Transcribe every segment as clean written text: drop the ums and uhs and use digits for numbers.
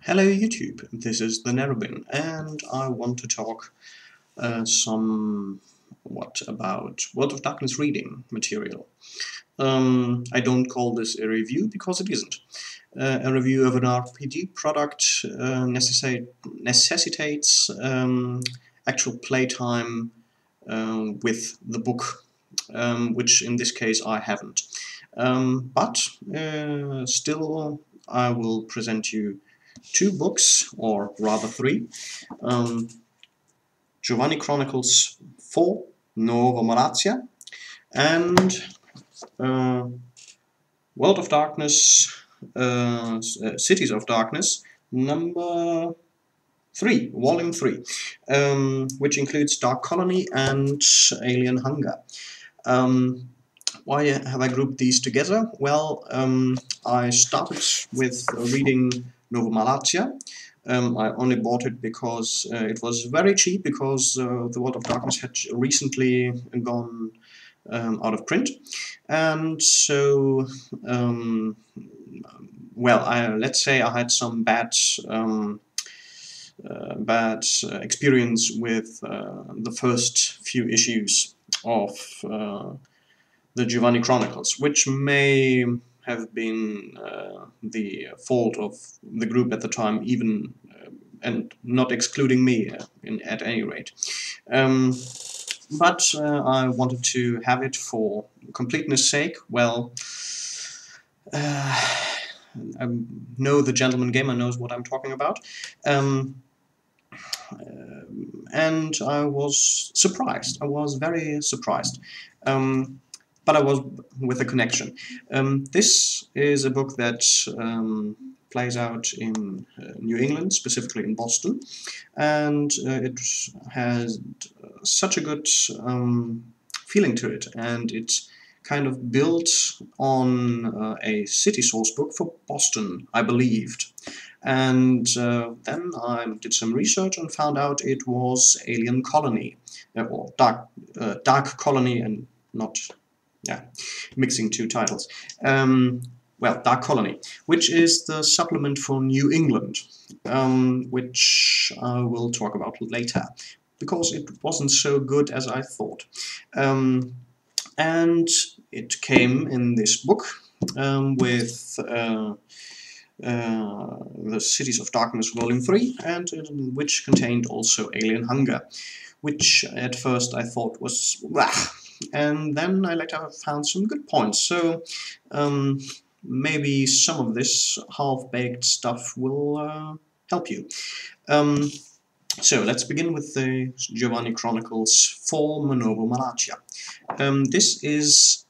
Hello YouTube, this is the Nerobin, and I want to talk somewhat about World of Darkness reading material. I don't call this a review because it isn't. A review of an RPG product necessitates actual playtime with the book, which in this case I haven't. But still I will present you two books, or rather three. Giovanni Chronicles IV, Nuovo Malatia, and World of Darkness, Cities of Darkness, number 3, volume 3, which includes Dark Colony and Alien Hunger. Why have I grouped these together? Well, I started with reading Nuovo Malatia. I only bought it because it was very cheap, because the World of Darkness had recently gone out of print. And so, well, let's say I had some bad experience with the first few issues of the Giovanni Chronicles, which may have been the fault of the group at the time, even and not excluding me at any rate. But I wanted to have it for completeness sake. Well, I know the gentleman gamer knows what I'm talking about. And I was surprised. I was very surprised. But I was with a connection. This is a book that plays out in New England, specifically in Boston, and it has such a good feeling to it, and it's kind of built on a city source book for Boston, I believed. And then I did some research and found out it was Alien Colony, or Dark Colony, and not, yeah, mixing two titles. Well, Dark Colony, which is the supplement for New England, which I will talk about later, because it wasn't so good as I thought. And it came in this book with the Cities of Darkness Volume 3, and which contained also Alien Hunger, which at first I thought was and then I later found some good points. So maybe some of this half-baked stuff will help you. So let's begin with the Giovanni Chronicles IV, Nuovo Malatia. This is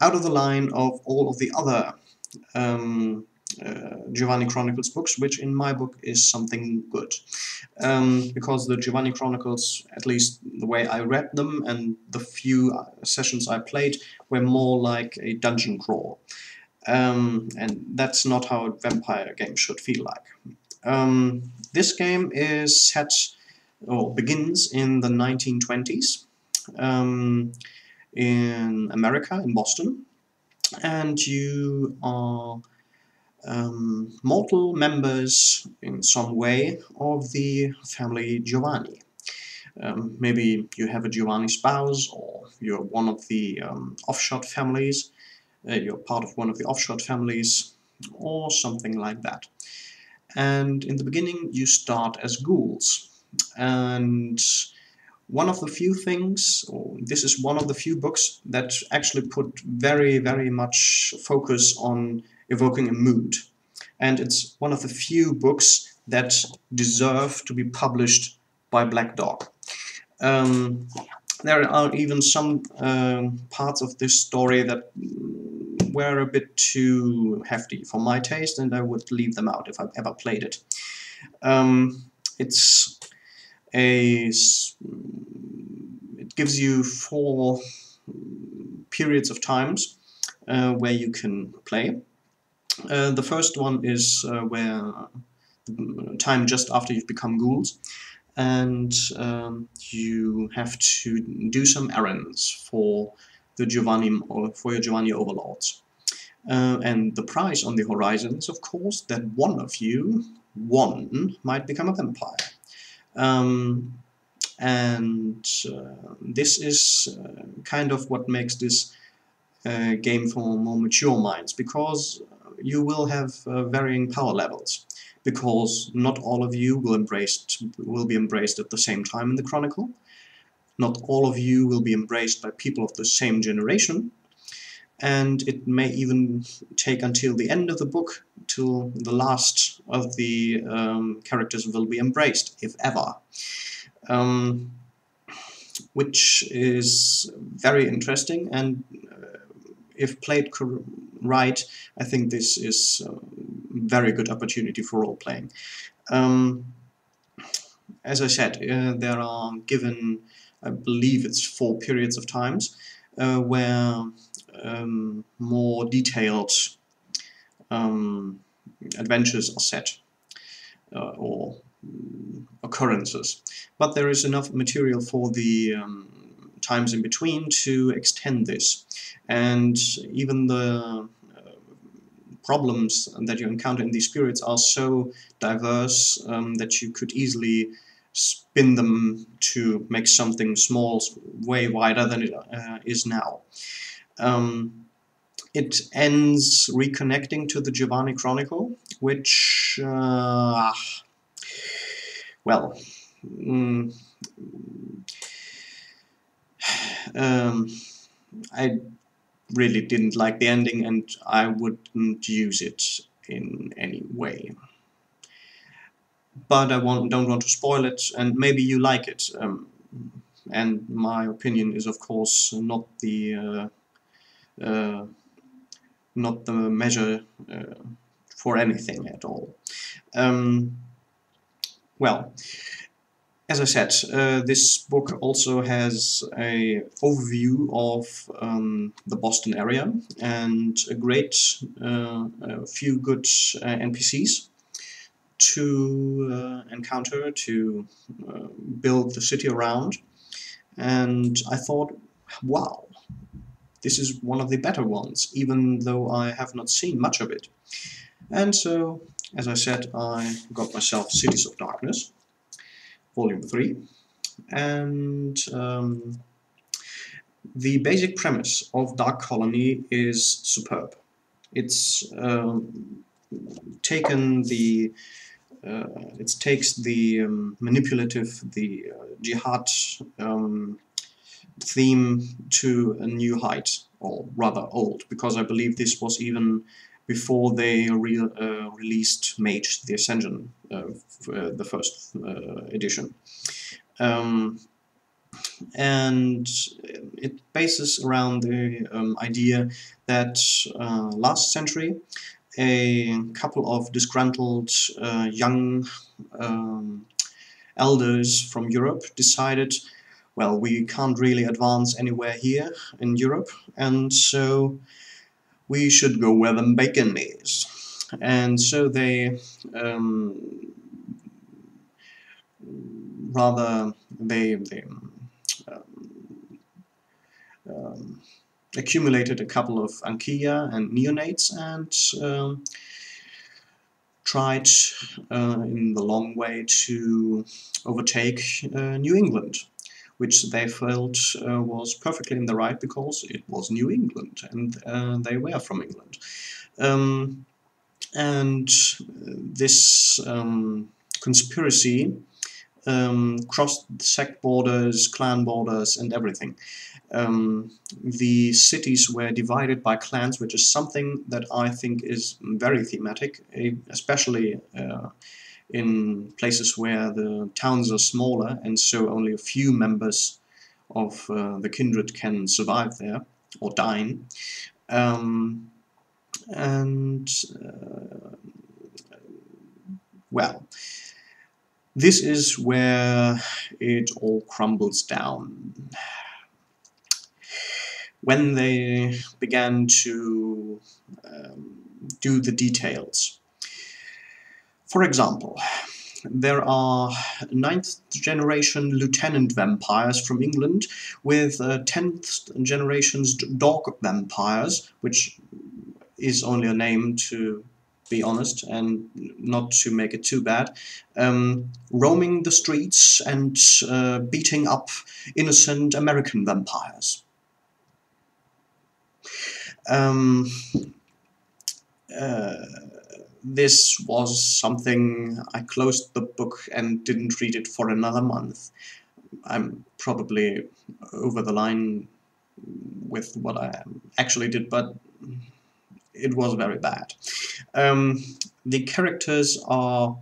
out of the line of all of the other Giovanni Chronicles books, which in my book is something good. Because the Giovanni Chronicles, at least the way I read them and the few sessions I played, were more like a dungeon crawl. And that's not how a vampire game should feel like. This game is set, or begins in the 1920s in America, in Boston, and you are mortal members in some way of the family Giovanni. Maybe you have a Giovanni spouse, or you're one of the offshot families, you're part of one of the offshot families, or something like that. And in the beginning you start as ghouls, and one of the few things, or this is one of the few books that actually put very, very much focus on evoking a mood. And it's one of the few books that deserve to be published by Black Dog. There are even some parts of this story that were a bit too hefty for my taste, and I would leave them out if I ever played it. It gives you 4 periods of times where you can play. The first one is where time just after you've become ghouls, and you have to do some errands for the Giovanni, or for your Giovanni overlords. And the prize on the horizon is, of course, that one of you one might become a vampire. This is kind of what makes this game for more mature minds, because you will have varying power levels, because not all of you will be embraced at the same time in the Chronicle. Not all of you will be embraced by people of the same generation, and it may even take until the end of the book till the last of the characters will be embraced, if ever. Which is very interesting, and if played right, I think this is a very good opportunity for role-playing. As I said, there are given, I believe it's 4 periods of times, where more detailed adventures are set, or occurrences. But there is enough material for the times in between to extend this. And even the problems that you encounter in these periods are so diverse that you could easily spin them to make something small way wider than it is now. It ends reconnecting to the Giovanni Chronicle, which, well, I really didn't like the ending, and I wouldn't use it in any way. But I don't want to spoil it, and maybe you like it. And my opinion is, of course, not the measure for anything at all. Well, as I said, this book also has an overview of the Boston area and a few good NPCs to encounter, to build the city around. And I thought, wow, this is one of the better ones, even though I have not seen much of it. And so, as I said, I got myself Cities of Darkness, Volume 3, and the basic premise of Dark Colony is superb. It's takes the manipulative, the jihad theme to a new height, or rather old, because I believe this was even before they released Mage the Ascension, the first edition. And it bases around the idea that last century a couple of disgruntled young elders from Europe decided, well, we can't really advance anywhere here in Europe, and so we should go where the bacon is. And so they accumulated a couple of Ankia and neonates and tried in the long way to overtake New England, which they felt was perfectly in the right because it was New England and they were from England. And this conspiracy crossed sect borders, clan borders, and everything. The cities were divided by clans, which is something that I think is very thematic, especially in places where the towns are smaller and so only a few members of the kindred can survive there or dine. Well, this is where it all crumbles down. When they began to do the details. For example, there are 9th generation lieutenant vampires from England with 10th generation's dog vampires, which is only a name to be honest, and not to make it too bad, roaming the streets and beating up innocent American vampires. Um, this was something I closed the book and didn't read it for another month. I'm probably over the line with what I actually did, but it was very bad. The characters are,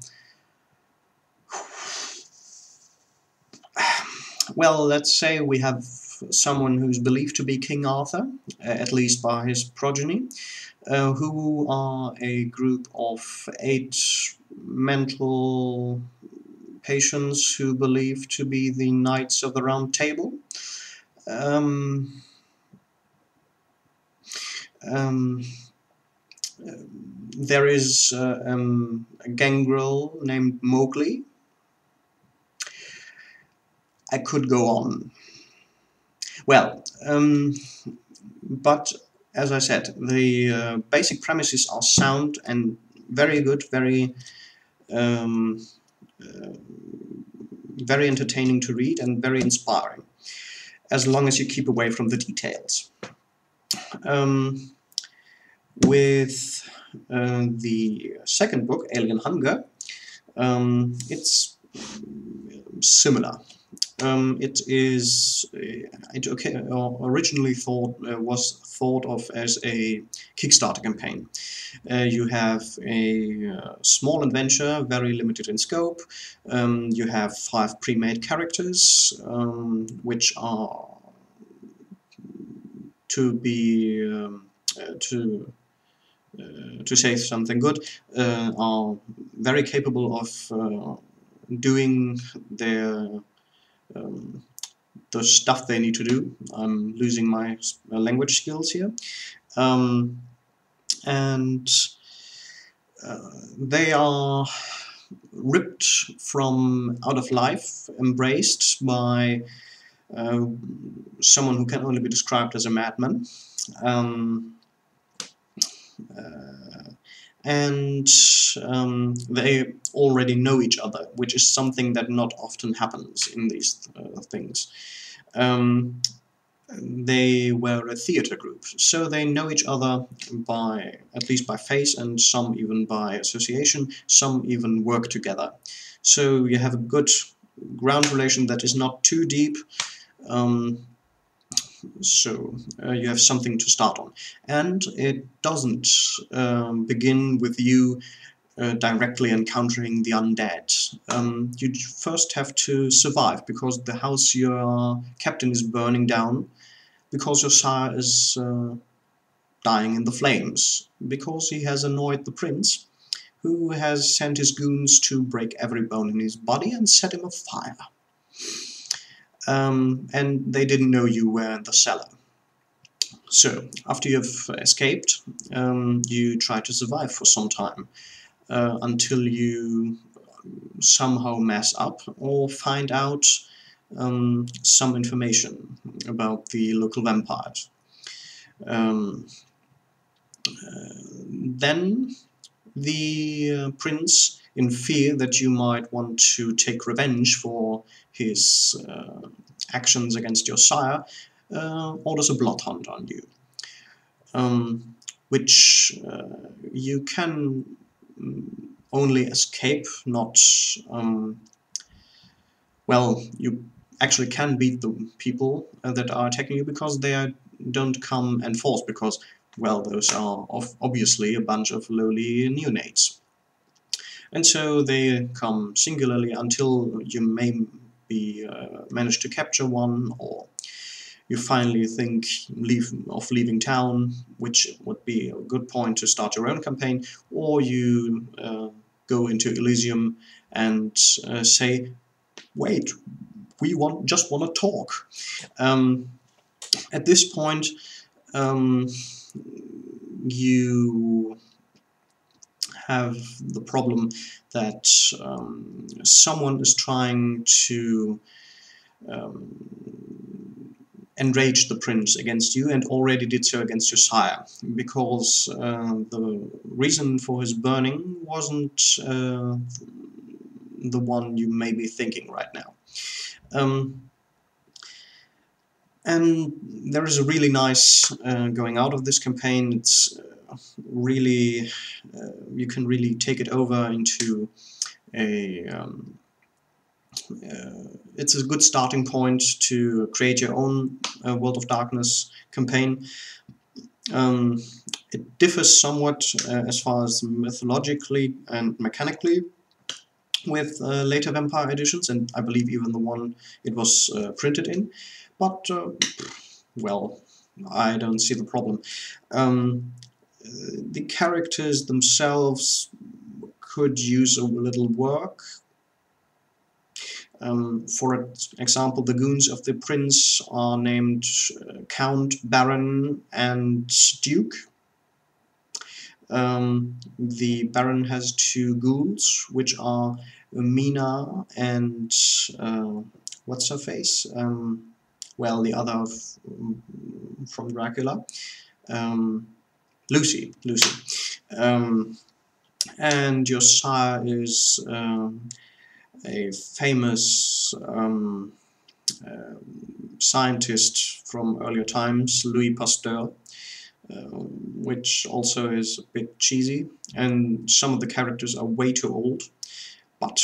well, let's say we have someone who's believed to be King Arthur, at least by his progeny, who are a group of 8 mental patients who believe to be the Knights of the Round Table. Um, um, there is a gangrel named Mowgli. I could go on. Well, but as I said, the basic premises are sound and very good, um, uh, very entertaining to read and very inspiring, as long as you keep away from the details. With the second book, Alien Hunger, it's similar. It is originally was thought of as a Kickstarter campaign. You have a small adventure, very limited in scope. You have 5 pre-made characters, which are to be to say something good, are very capable of doing their the stuff they need to do. I'm losing my language skills here, and they are ripped from out of life, embraced by someone who can only be described as a madman. And they already know each other, which is something that not often happens in these things. They were a theater group, so they know each other by, at least by face, and some even by association, some even work together. So you have a good ground relation that is not too deep, so you have something to start on. And it doesn't begin with you directly encountering the undead. You first have to survive, because the house you are kept in is burning down, because your sire is dying in the flames, because he has annoyed the prince, who has sent his goons to break every bone in his body and set him afire. And they didn't know you were in the cellar. So, after you've escaped, you try to survive for some time, until you somehow mess up or find out some information about the local vampires. Then the prince, in fear that you might want to take revenge for his actions against your sire, orders a blood hunt on you, which you can only escape, not well, you actually can beat the people that are attacking you, because they don't come in force, because, well, those are obviously a bunch of lowly neonates. And so they come singularly until you may be manage to capture one, or you finally think of leaving town, which would be a good point to start your own campaign, or you go into Elysium and say, wait, we just want to talk. At this point, you have the problem that someone is trying to enraged the prince against you, and already did so against your sire, because the reason for his burning wasn't the one you may be thinking right now. And there is a really nice going out of this campaign. It's really, you can really take it over into a it's a good starting point to create your own World of Darkness campaign. It differs somewhat as far as mythologically and mechanically with later Vampire editions, and I believe even the one it was printed in, but well, I don't see the problem. The characters themselves could use a little work. For example, the goons of the prince are named Count, Baron, and Duke. The Baron has two ghouls, which are Mina and what's her face? Well, the other from Dracula, Lucy. And your sire is a famous scientist from earlier times, Louis Pasteur, which also is a bit cheesy, and some of the characters are way too old. But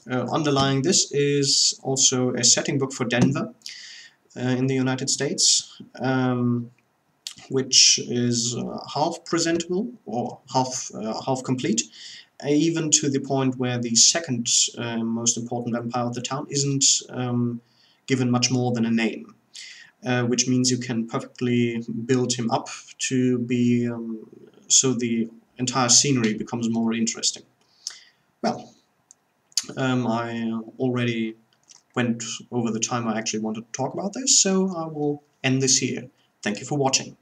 underlying this is also a setting book for Denver in the United States, which is half presentable or half complete, even to the point where the second most important vampire of the town isn't given much more than a name, which means you can perfectly build him up to be so the entire scenery becomes more interesting. Well, I already went over the time I actually wanted to talk about this, so I will end this here. Thank you for watching.